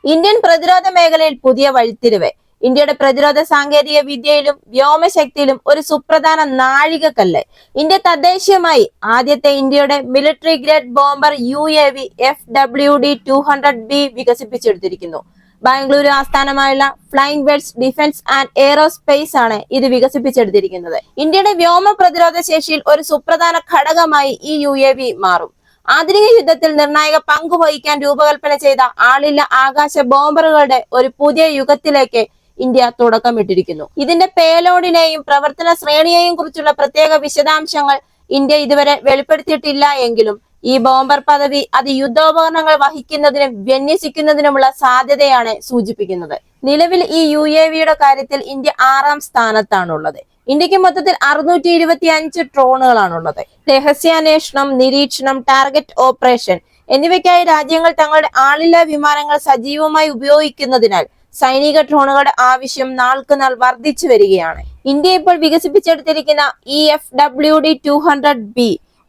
Indian പ്രതിരോധ മേഖലയിൽ പുതിയ വഴിത്തിരിവ്. ഇന്ത്യയുടെ പ്രതിരോധ സാങ്കേതിക വിദ്യയിലും വ്യോമശക്തിയിലും ഒരു സുപ്രധാന നാഴികക്കല്ല്. ഇന്ത്യ തദ്ദേശീയമായി ആദ്യത്തെ ഇന്ത്യയുടെ military grade bomber UAV FWD-200B വികസിപ്പിച്ചെടുത്തിരിക്കുന്നു. ബാംഗ്ലൂരു ആസ്ഥാനമായുള്ള Flying Wedge Defence and Aerospace ആണ് ഇത് വികസിപ്പിച്ചെടുത്തിരിക്കുന്നത്. ഇന്ത്യയുടെ വ്യോമ പ്രതിരോധ ശേഷിയിൽ ഒരു സുപ്രധാന ഘടകമായി ഈ UAV മാറും. ആധുനിക യുദ്ധത്തിൽ നിർണായക പങ്ക് വഹിക്കാൻ രൂപകൽപ്പന ചെയ്ത ആളില്ല ആകാശ ബോംബറുകളുടെ ഒരു പുതിയ യുഗത്തിലേക്ക് ഇന്ത്യ തുടക്കമിട്ടിരിക്കുന്നു. ഇതിന്റെ പേലോഡിനെയും പ്രവർത്തന ശ്രേണിയെയും കുറിച്ചുള്ള പ്രത്യേക വിശദാംശങ്ങൾ ഇന്ത്യ ഇതുവരെ വെളിപ്പെടുത്തിയിട്ടില്ല എങ്കിലും ഈ ബോംബർ പദവി അത് യുദ്ധോപകരണങ്ങൾ വഹിക്കുന്നതിനും വിന്യസിക്കുന്നതിനുമുള്ള സാധ്യതയാണ് സൂചിപ്പിക്കുന്നത്. നിലവിൽ ഈ UAVയുടെ കാര്യത്തിൽ ഇന്ത്യ 6ാം സ്ഥാനത്താണുള്ളത്. ഇന്ത്യക്ക് മൊത്തത്തിൽ 625 ഡ്രോണുകളാണുള്ളത്. രഹസ്യാന്വേഷണം, നിരീക്ഷണം, ടാർഗറ്റ് ഓപ്പറേഷൻ എന്നിവയ്ക്കായി രാജ്യങ്ങൾ തങ്ങളുടെ ആളില്ലാ വിമാനങ്ങൾ സജീവമായി ഉപയോഗിക്കുന്നതിനാൽ സൈനിക ഡ്രോണുകളുടെ ആവശ്യം നാൾക്കുനാൾ വർദ്ധിച്ചു വരികയാണ്. ഇന്ത്യ ഇപ്പോൾ വികസിപ്പിച്ചെടുത്തിരിക്കുന്ന ഈ FWD-200B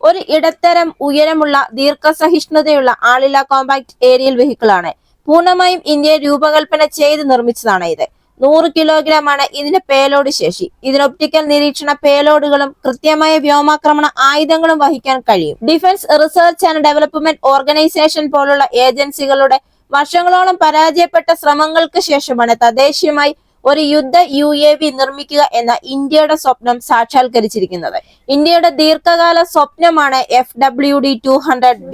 ഒരു ഇടത്തരം ഉയരമുള്ള ദീർഘസഹിഷ്ണുതയുള്ള ആളില്ലാ കോമ്പാക്ട് ഏരിയൽ വെഹിക്കിൾ ആണ്. പൂർണ്ണമായും ഇന്ത്യ രൂപകൽപ്പന ചെയ്ത് നിർമ്മിച്ചതാണ് ഇത്. 100 കിലോഗ്രാമാണ് ഇതിന്റെ പേലോഡ് ശേഷി. ഇതിന് ഒപ്റ്റിക്കൽ നിരീക്ഷണ പേലോഡുകളും കൃത്യമായ വ്യോമാക്രമണ ആയുധങ്ങളും വഹിക്കാൻ കഴിയും. Defence research and development organisation പോലുള്ള ഏജൻസികളുടെ വർഷങ്ങളോളം പരാജയപ്പെട്ട ശ്രമങ്ങൾക്ക് ശേഷമാണ് തദ്ദേശീയമായി ഒരു യുദ്ധ UAV നിർമ്മിക്കുക എന്ന ഇന്ത്യയുടെ സ്വപ്നം സാക്ഷാത്കരിച്ചിരിക്കുന്നത്. ഇന്ത്യയുടെ ദീർഘകാല സ്വപ്നമാണ് FWD-200B.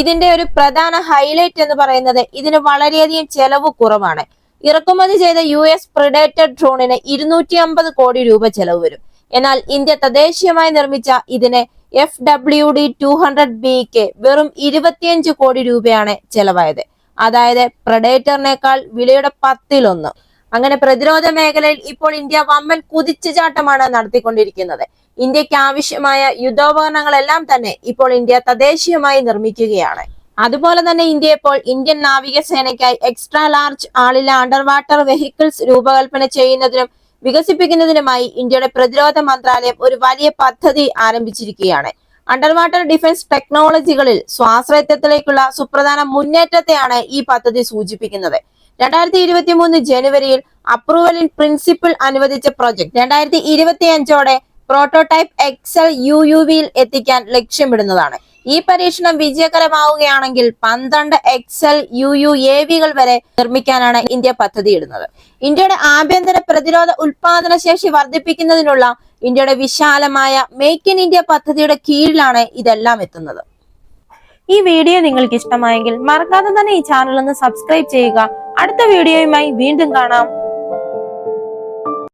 ഇതിന്റെ ഒരു പ്രധാന ഹൈലൈറ്റ് എന്ന് പറയുന്നത് ഇതിന് വളരെയധികം ചെലവ് കുറവാണ്. ഇറക്കുമതി ചെയ്ത US പ്രിഡേറ്റർ ഡ്രോണിന് 250 കോടി രൂപ ചെലവ് വരും. എന്നാൽ ഇന്ത്യ തദ്ദേശീയമായി നിർമ്മിച്ച ഇതിന് FWD-200Bക്ക് വെറും 25 കോടി രൂപയാണ് ചെലവായത്. അതായത് പ്രഡേറ്ററിനേക്കാൾ വിലയുടെ 10-1. അങ്ങനെ പ്രതിരോധ മേഖലയിൽ ഇപ്പോൾ ഇന്ത്യ വമ്പൻ കുതിച്ചുചാട്ടമാണ് നടത്തിക്കൊണ്ടിരിക്കുന്നത്. ഇന്ത്യക്ക് ആവശ്യമായ യുദ്ധോപകരണങ്ങളെല്ലാം തന്നെ ഇപ്പോൾ ഇന്ത്യ തദ്ദേശീയമായി നിർമ്മിക്കുകയാണ്. അതുപോലെ തന്നെ ഇന്ത്യ ഇപ്പോൾ ഇന്ത്യൻ നാവികസേനയ്ക്കായി എക്സ്ട്രാ ലാർജ് ആളില്ല അണ്ടർ വാട്ടർ വെഹിക്കിൾസ് രൂപകൽപ്പന ചെയ്യുന്നതിനും വികസിപ്പിക്കുന്നതിനുമായി ഇന്ത്യയുടെ പ്രതിരോധ മന്ത്രാലയം ഒരു വലിയ പദ്ധതി ആരംഭിച്ചിരിക്കുകയാണ്. അണ്ടർ വാട്ടർ ഡിഫൻസ് ടെക്നോളജികളിൽ സ്വാശ്രയത്വത്തിലേക്കുള്ള സുപ്രധാന മുന്നേറ്റത്തെയാണ് ഈ പദ്ധതി സൂചിപ്പിക്കുന്നത്. 2023 ജനുവരിയിൽ അപ്രൂവൽ ഇൻ പ്രിൻസിപ്പിൾ അനുവദിച്ച പ്രൊജക്ട് 2025ഓടെ പ്രോട്ടോടൈപ്പ് XL UUVയിൽ എത്തിക്കാൻ ലക്ഷ്യമിടുന്നതാണ്. ഈ പരീക്ഷണം വിജയകരമാവുകയാണെങ്കിൽ 12 XL UUAVകൾ വരെ നിർമ്മിക്കാനാണ് ഇന്ത്യ പദ്ധതിയിടുന്നത്. ഇന്ത്യയുടെ ആഭ്യന്തര പ്രതിരോധ ഉൽപാദന ശേഷി വർദ്ധിപ്പിക്കുന്നതിനുള്ള ഇന്ത്യയുടെ വിശാലമായ മേക്ക് ഇൻ ഇന്ത്യ പദ്ധതിയുടെ കീഴിലാണ് ഇതെല്ലാം എത്തുന്നത്. ഈ വീഡിയോ നിങ്ങൾക്ക് ഇഷ്ടമായെങ്കിൽ മറക്കാതെ തന്നെ ഈ ചാനൽ ഒന്ന് സബ്സ്ക്രൈബ് ചെയ്യുക. അടുത്ത വീഡിയോയുമായി വീണ്ടും കാണാം.